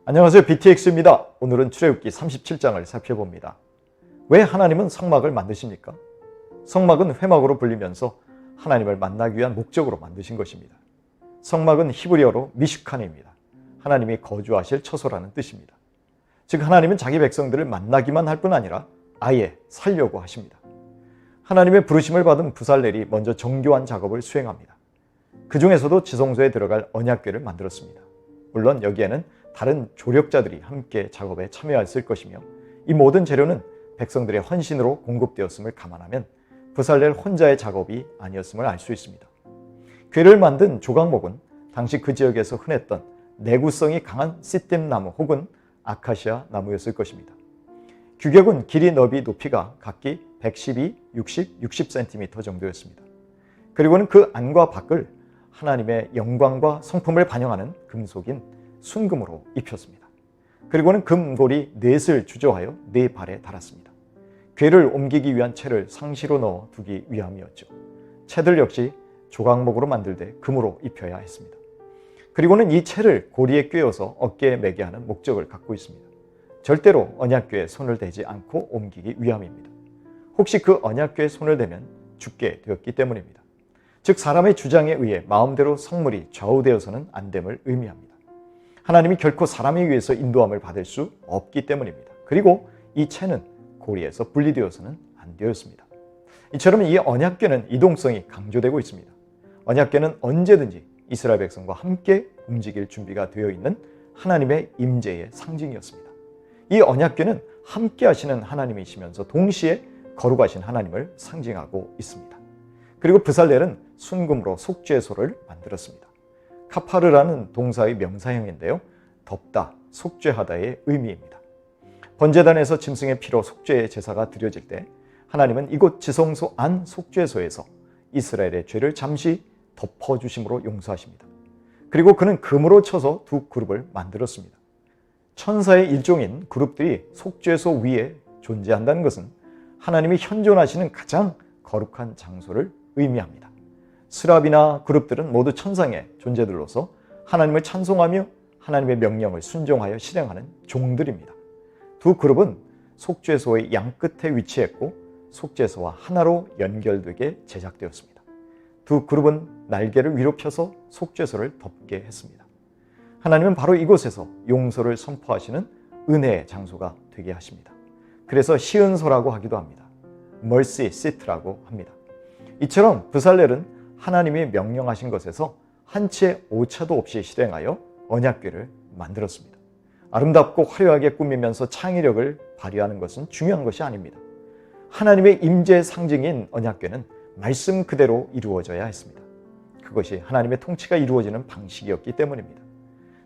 안녕하세요. BTX입니다. 오늘은 출애굽기 37장을 살펴봅니다. 왜 하나님은 성막을 만드십니까? 성막은 회막으로 불리면서 하나님을 만나기 위한 목적으로 만드신 것입니다. 성막은 히브리어로 미슈칸입니다. 하나님이 거주하실 처소라는 뜻입니다. 즉 하나님은 자기 백성들을 만나기만 할 뿐 아니라 아예 살려고 하십니다. 하나님의 부르심을 받은 부살렐이 먼저 정교한 작업을 수행합니다. 그 중에서도 지성소에 들어갈 언약궤를 만들었습니다. 물론 여기에는 다른 조력자들이 함께 작업에 참여했을 것이며 이 모든 재료는 백성들의 헌신으로 공급되었음을 감안하면 부살렐 혼자의 작업이 아니었음을 알 수 있습니다. 궤를 만든 조각목은 당시 그 지역에서 흔했던 내구성이 강한 시띠움 나무 혹은 아카시아 나무였을 것입니다. 규격은 길이, 너비, 높이가 각기 112, 60, 60cm 정도였습니다. 그리고는 그 안과 밖을 하나님의 영광과 성품을 반영하는 금속인 순금으로 입혔습니다. 그리고는 금고리 넷을 주조하여 네 발에 달았습니다. 궤를 옮기기 위한 채를 상시로 넣어 두기 위함이었죠. 채들 역시 조각목으로 만들되 금으로 입혀야 했습니다. 그리고는 이 채를 고리에 꿰어서 어깨에 매게 하는 목적을 갖고 있습니다. 절대로 언약궤에 손을 대지 않고 옮기기 위함입니다. 혹시 그 언약궤에 손을 대면 죽게 되었기 때문입니다. 즉 사람의 주장에 의해 마음대로 성물이 좌우되어서는 안 됨을 의미합니다. 하나님이 결코 사람에 의해서 인도함을 받을 수 없기 때문입니다. 그리고 이 채는 고리에서 분리되어서는 안 되었습니다. 이처럼 이 언약궤는 이동성이 강조되고 있습니다. 언약궤는 언제든지 이스라엘 백성과 함께 움직일 준비가 되어 있는 하나님의 임재의 상징이었습니다. 이 언약궤는 함께 하시는 하나님이시면서 동시에 거룩하신 하나님을 상징하고 있습니다. 그리고 부살렐은 순금으로 속죄소를 만들었습니다. 카파르라는 동사의 명사형인데요. 덮다, 속죄하다의 의미입니다. 번제단에서 짐승의 피로 속죄의 제사가 드려질 때 하나님은 이곳 지성소 안 속죄소에서 이스라엘의 죄를 잠시 덮어주심으로 용서하십니다. 그리고 그는 금으로 쳐서 두 그룹을 만들었습니다. 천사의 일종인 그룹들이 속죄소 위에 존재한다는 것은 하나님이 현존하시는 가장 거룩한 장소를 의미합니다. 스랍이나 그룹들은 모두 천상의 존재들로서 하나님을 찬송하며 하나님의 명령을 순종하여 실행하는 종들입니다. 두 그룹은 속죄소의 양끝에 위치했고 속죄소와 하나로 연결되게 제작되었습니다. 두 그룹은 날개를 위로 펴서 속죄소를 덮게 했습니다. 하나님은 바로 이곳에서 용서를 선포하시는 은혜의 장소가 되게 하십니다. 그래서 시은소라고 하기도 합니다. mercy seat라고 합니다. 이처럼 부살렐은 하나님이 명령하신 것에서 한 채 오차도 없이 실행하여 언약궤를 만들었습니다. 아름답고 화려하게 꾸미면서 창의력을 발휘하는 것은 중요한 것이 아닙니다. 하나님의 임재 상징인 언약궤는 말씀 그대로 이루어져야 했습니다. 그것이 하나님의 통치가 이루어지는 방식이었기 때문입니다.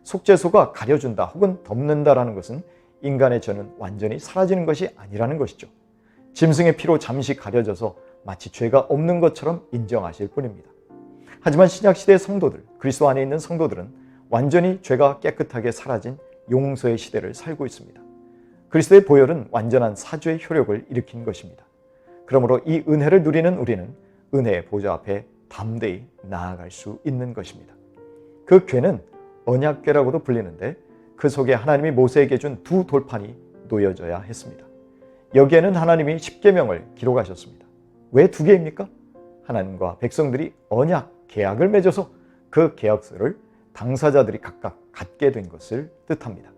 속죄소가 가려준다 혹은 덮는다라는 것은 인간의 죄는 완전히 사라지는 것이 아니라는 것이죠. 짐승의 피로 잠시 가려져서 마치 죄가 없는 것처럼 인정하실 뿐입니다. 하지만 신약시대의 성도들, 그리스도 안에 있는 성도들은 완전히 죄가 깨끗하게 사라진 용서의 시대를 살고 있습니다. 그리스도의 보혈은 완전한 사죄의 효력을 일으킨 것입니다. 그러므로 이 은혜를 누리는 우리는 은혜의 보좌 앞에 담대히 나아갈 수 있는 것입니다. 그 궤는 언약궤라고도 불리는데 그 속에 하나님이 모세에게 준 두 돌판이 놓여져야 했습니다. 여기에는 하나님이 십계명을 기록하셨습니다. 왜 두 개입니까? 하나님과 백성들이 언약, 계약을 맺어서 그 계약서를 당사자들이 각각 갖게 된 것을 뜻합니다.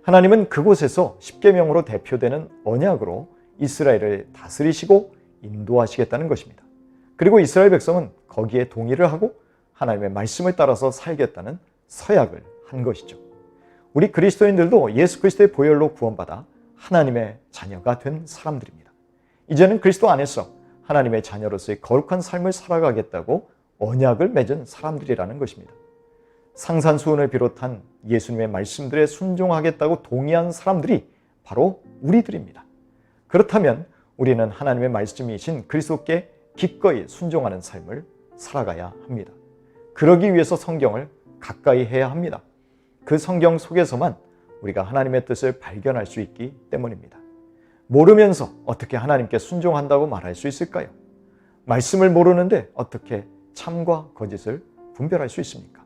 하나님은 그곳에서 십계명으로 대표되는 언약으로 이스라엘을 다스리시고 인도하시겠다는 것입니다. 그리고 이스라엘 백성은 거기에 동의를 하고 하나님의 말씀을 따라서 살겠다는 서약을 한 것이죠. 우리 그리스도인들도 예수 그리스도의 보혈로 구원받아 하나님의 자녀가 된 사람들입니다. 이제는 그리스도 안에서 하나님의 자녀로서의 거룩한 삶을 살아가겠다고 언약을 맺은 사람들이라는 것입니다. 상산수훈을 비롯한 예수님의 말씀들에 순종하겠다고 동의한 사람들이 바로 우리들입니다. 그렇다면 우리는 하나님의 말씀이신 그리스도께 기꺼이 순종하는 삶을 살아가야 합니다. 그러기 위해서 성경을 가까이 해야 합니다. 그 성경 속에서만 우리가 하나님의 뜻을 발견할 수 있기 때문입니다. 모르면서 어떻게 하나님께 순종한다고 말할 수 있을까요? 말씀을 모르는데 어떻게 참과 거짓을 분별할 수 있습니까?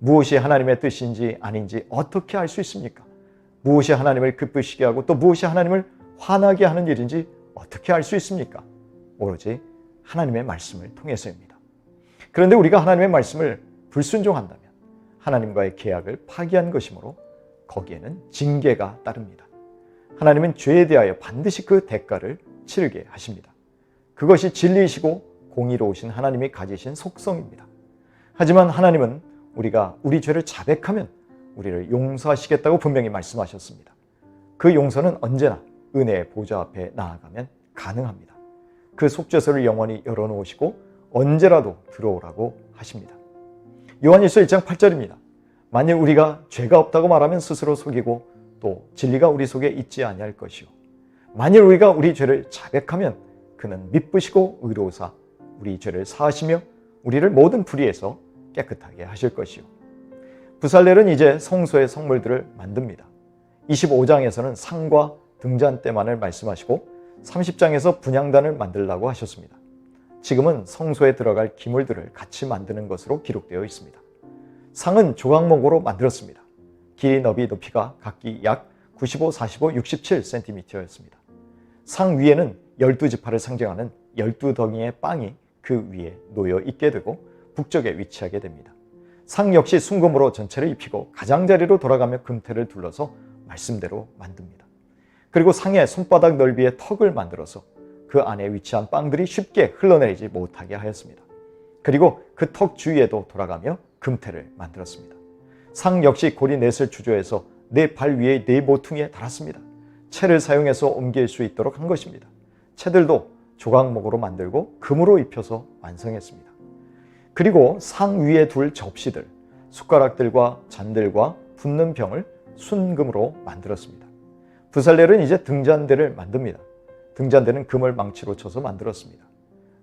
무엇이 하나님의 뜻인지 아닌지 어떻게 알 수 있습니까? 무엇이 하나님을 기쁘시게 하고 또 무엇이 하나님을 화나게 하는 일인지 어떻게 알 수 있습니까? 오로지 하나님의 말씀을 통해서입니다. 그런데 우리가 하나님의 말씀을 불순종한다면 하나님과의 계약을 파기한 것이므로 거기에는 징계가 따릅니다. 하나님은 죄에 대하여 반드시 그 대가를 치르게 하십니다. 그것이 진리이시고 공의로우신 하나님이 가지신 속성입니다. 하지만 하나님은 우리가 우리 죄를 자백하면 우리를 용서하시겠다고 분명히 말씀하셨습니다. 그 용서는 언제나 은혜의 보좌 앞에 나아가면 가능합니다. 그 속죄소를 영원히 열어놓으시고 언제라도 들어오라고 하십니다. 요한일서 1장 8절입니다. 만일 우리가 죄가 없다고 말하면 스스로 속이고 또 진리가 우리 속에 있지 아니할 것이요 만일 우리가 우리 죄를 자백하면 그는 미쁘시고 의로우사 우리 죄를 사하시며 우리를 모든 불의에서 깨끗하게 하실 것이요. 부살렐은 이제 성소의 성물들을 만듭니다. 25장에서는 상과 등잔대만을 말씀하시고 30장에서 분향단을 만들라고 하셨습니다. 지금은 성소에 들어갈 기물들을 같이 만드는 것으로 기록되어 있습니다. 상은 조각목으로 만들었습니다. 길이, 너비, 높이가 각기 약 95, 45, 67cm였습니다. 상 위에는 12지파를 상징하는 12덩이의 빵이 그 위에 놓여 있게 되고 북쪽에 위치하게 됩니다. 상 역시 순금으로 전체를 입히고 가장자리로 돌아가며 금태를 둘러서 말씀대로 만듭니다. 그리고 상의 손바닥 넓이의 턱을 만들어서 그 안에 위치한 빵들이 쉽게 흘러내리지 못하게 하였습니다. 그리고 그 턱 주위에도 돌아가며 금태를 만들었습니다. 상 역시 고리 넷을 주조해서 네 발 위에 네 모퉁이에 달았습니다. 채를 사용해서 옮길 수 있도록 한 것입니다. 채들도 조각목으로 만들고 금으로 입혀서 완성했습니다. 그리고 상 위에 둘 접시들, 숟가락들과 잔들과 붓는 병을 순금으로 만들었습니다. 부살렐은 이제 등잔대를 만듭니다. 등잔대는 금을 망치로 쳐서 만들었습니다.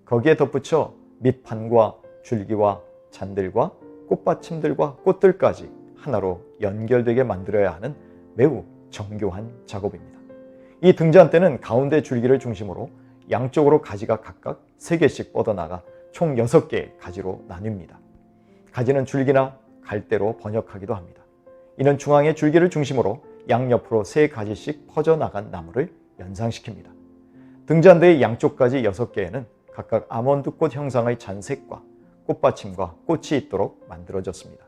거기에 덧붙여 밑판과 줄기와 잔들과 꽃받침들과 꽃들까지 하나로 연결되게 만들어야 하는 매우 정교한 작업입니다. 이 등잔대는 가운데 줄기를 중심으로 양쪽으로 가지가 각각 3개씩 뻗어나가 총 6개의 가지로 나뉩니다. 가지는 줄기나 갈대로 번역하기도 합니다. 이는 중앙의 줄기를 중심으로 양옆으로 3가지씩 퍼져나간 나무를 연상시킵니다. 등잔대의 양쪽까지 6개에는 각각 아몬드꽃 형상의 잔색과 꽃받침과 꽃이 있도록 만들어졌습니다.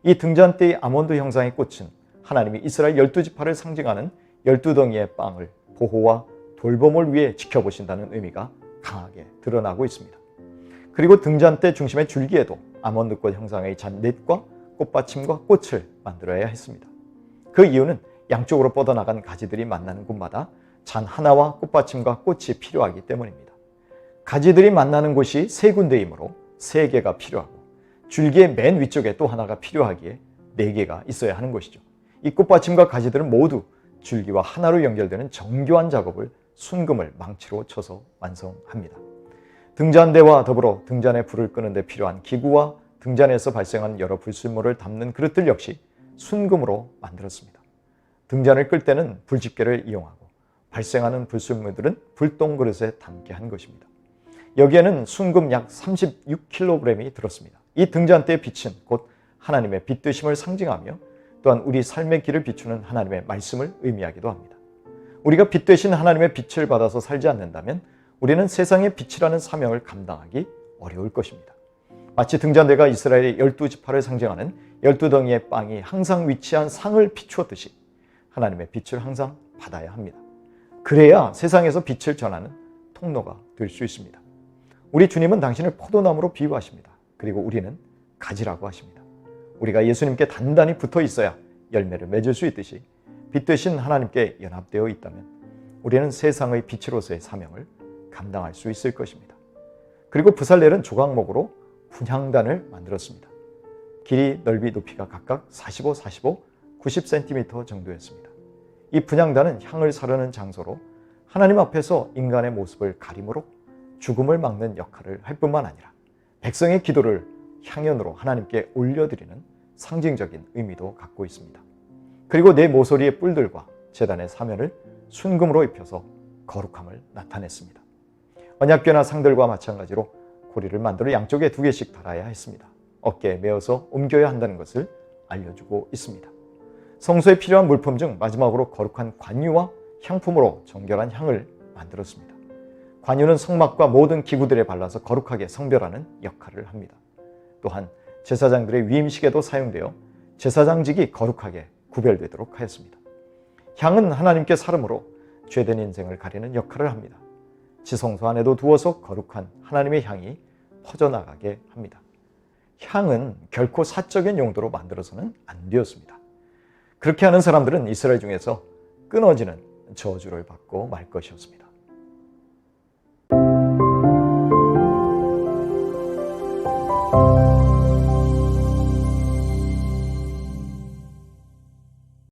이 등잔대의 아몬드 형상의 꽃은 하나님이 이스라엘 12지파를 상징하는 12덩이의 빵을 보호와 돌봄을 위해 지켜보신다는 의미가 강하게 드러나고 있습니다. 그리고 등잔대 중심의 줄기에도 아몬드꽃 형상의 잔넷과 꽃받침과 꽃을 만들어야 했습니다. 그 이유는 양쪽으로 뻗어나간 가지들이 만나는 곳마다 잔 하나와 꽃받침과 꽃이 필요하기 때문입니다. 가지들이 만나는 곳이 3군데이므로 3개가 필요하고 줄기의 맨 위쪽에 또 하나가 필요하기에 4개가 있어야 하는 것이죠. 이 꽃받침과 가지들은 모두 줄기와 하나로 연결되는 정교한 작업을 순금을 망치로 쳐서 완성합니다. 등잔대와 더불어 등잔에 불을 끄는 데 필요한 기구와 등잔에서 발생한 여러 불순물을 담는 그릇들 역시 순금으로 만들었습니다. 등잔을 끌 때는 불집게를 이용하고 발생하는 불순물들은 불똥 그릇에 담게 한 것입니다. 여기에는 순금 약 36kg이 들었습니다. 이 등잔대의 빛은 곧 하나님의 빛드심을 상징하며 또한 우리 삶의 길을 비추는 하나님의 말씀을 의미하기도 합니다. 우리가 빛 되신 하나님의 빛을 받아서 살지 않는다면 우리는 세상의 빛이라는 사명을 감당하기 어려울 것입니다. 마치 등잔대가 이스라엘의 12지파를 상징하는 12덩이의 빵이 항상 위치한 상을 비추었듯이 하나님의 빛을 항상 받아야 합니다. 그래야 세상에서 빛을 전하는 통로가 될 수 있습니다. 우리 주님은 당신을 포도나무로 비유하십니다. 그리고 우리는 가지라고 하십니다. 우리가 예수님께 단단히 붙어 있어야 열매를 맺을 수 있듯이 빛 되신 하나님께 연합되어 있다면 우리는 세상의 빛으로서의 사명을 감당할 수 있을 것입니다. 그리고 부살렐은 조각목으로 분향단을 만들었습니다. 길이, 넓이, 높이가 각각 45, 45, 90cm 정도였습니다. 이 분향단은 향을 사르는 장소로 하나님 앞에서 인간의 모습을 가림으로 죽음을 막는 역할을 할 뿐만 아니라 백성의 기도를 향연으로 하나님께 올려드리는 상징적인 의미도 갖고 있습니다. 그리고 네 모서리의 뿔들과 제단의 사면을 순금으로 입혀서 거룩함을 나타냈습니다. 언약궤나 상들과 마찬가지로 고리를 만들어 양쪽에 2개씩 달아야 했습니다. 어깨에 메어서 옮겨야 한다는 것을 알려주고 있습니다. 성소에 필요한 물품 중 마지막으로 거룩한 관유와 향품으로 정결한 향을 만들었습니다. 관유는 성막과 모든 기구들에 발라서 거룩하게 성별하는 역할을 합니다. 또한 제사장들의 위임식에도 사용되어 제사장직이 거룩하게 구별되도록 하였습니다. 향은 하나님께 사름으로 죄된 인생을 가리는 역할을 합니다. 지성소 안에도 두어서 거룩한 하나님의 향이 퍼져나가게 합니다. 향은 결코 사적인 용도로 만들어서는 안 되었습니다. 그렇게 하는 사람들은 이스라엘 중에서 끊어지는 저주를 받고 말 것이었습니다.